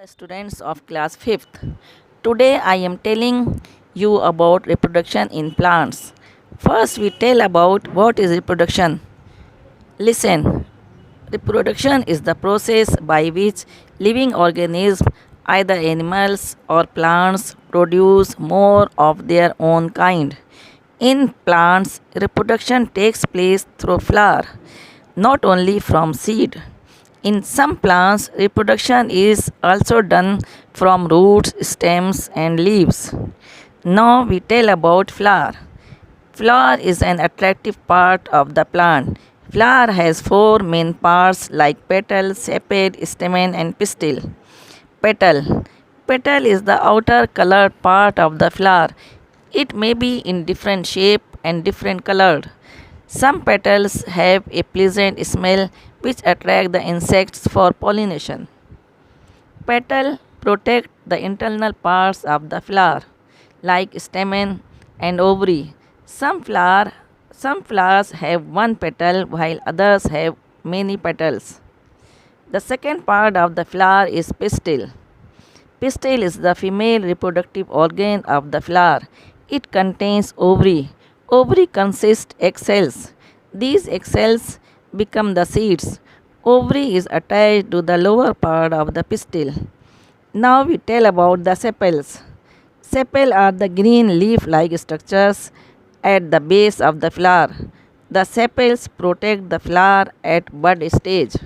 Students of class 5th. Today I am telling you about reproduction in plants. First we tell about what is reproduction. Listen. Reproduction is the process by which living organisms, either animals or plants, produce more of their own kind. In plants, reproduction takes place through flower, not only from seed. In some plants, reproduction is also done from roots, stems, and leaves. Now we tell about flower. Flower is an attractive part of the plant. Flower has four main parts like petal, sepal, stamen, and pistil. Petal. Petal is the outer colored part of the flower. It may be in different shape and different colored. Some petals have a pleasant smell which attract the insects for pollination. Petal protect the internal parts of the flower like stamen and ovary. Some flowers have one petal while others have many petals. The second part of the flower is pistil. Pistil is the female reproductive organ of the flower. It contains ovary. Ovary consists egg cells. These egg cells become the seeds. Ovary is attached to the lower part of the pistil. Now we tell about the sepals. Sepals are the green leaf-like structures at the base of the flower. The sepals protect the flower at bud stage.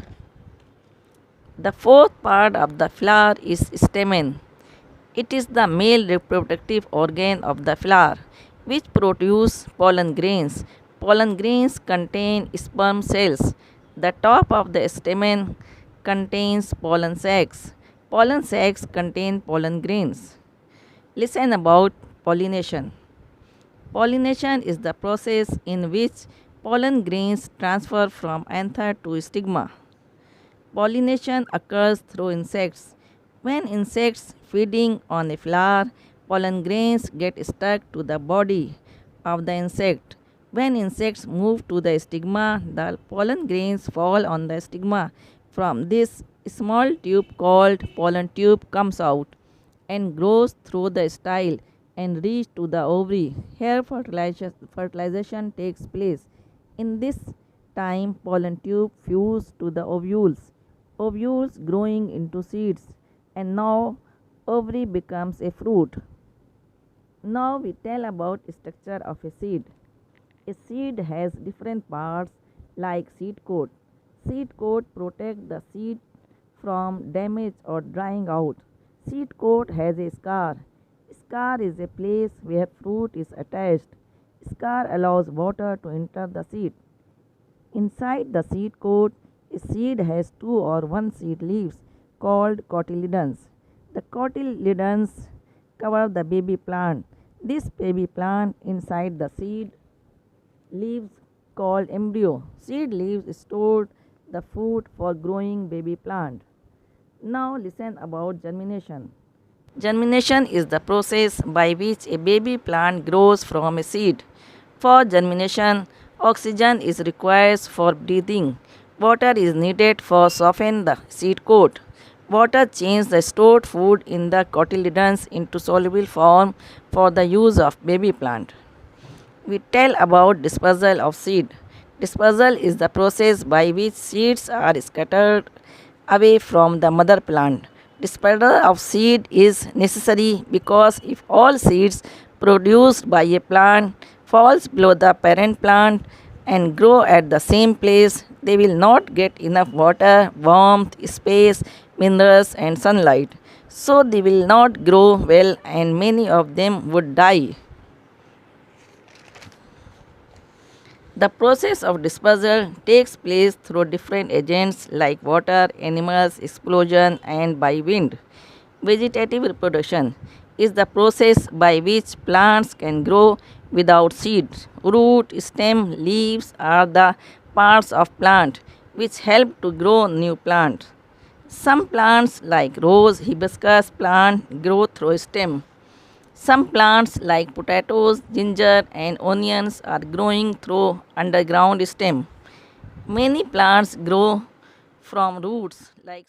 The fourth part of the flower is stamen. It is the male reproductive organ of the flower, which produce pollen grains. Pollen grains contain sperm cells. The top of the stamen contains pollen sacs. Pollen sacs contain pollen grains. Listen about pollination. Pollination is the process in which pollen grains transfer from anther to stigma. Pollination occurs through insects. When insects feeding on a flower, pollen grains get stuck to the body of the insect. When insects move to the stigma, the pollen grains fall on the stigma. From this, a small tube called pollen tube comes out and grows through the style and reach to the ovary. Here fertilization takes place. In this time, pollen tube fuse to the ovules. Ovules growing into seeds, and now ovary becomes a fruit. Now we tell about structure of a seed. A seed has different parts like seed coat. Seed coat protect the seed from damage or drying out. Seed coat has a scar. Scar is a place where fruit is attached. Scar allows water to enter the seed. Inside the seed coat, a seed has two or one seed leaves called cotyledons. The cotyledons cover the baby plant. This baby plant inside the seed leaves called embryo. Seed leaves stored the food for growing baby plant. Now listen about germination. Germination is the process by which a baby plant grows from a seed. For germination, oxygen is required for breathing. Water is needed for soften the seed coat. Water changes the stored food in the cotyledons into soluble form for the use of baby plant. We tell about dispersal of seed. Dispersal is the process by which seeds are scattered away from the mother plant. Dispersal of seed is necessary because if all seeds produced by a plant falls below the parent plant and grow at the same place, they will not get enough water, warmth, space, minerals and sunlight. So they will not grow well and many of them would die. The process of dispersal takes place through different agents like water, animals, explosion, and by wind. Vegetative reproduction is the process by which plants can grow without seeds. Root, stem, leaves are the parts of plant which help to grow new plants. Some plants like rose, hibiscus plant grow through stem. Some plants like potatoes, ginger and onions are growing through underground stem. Many plants grow from roots like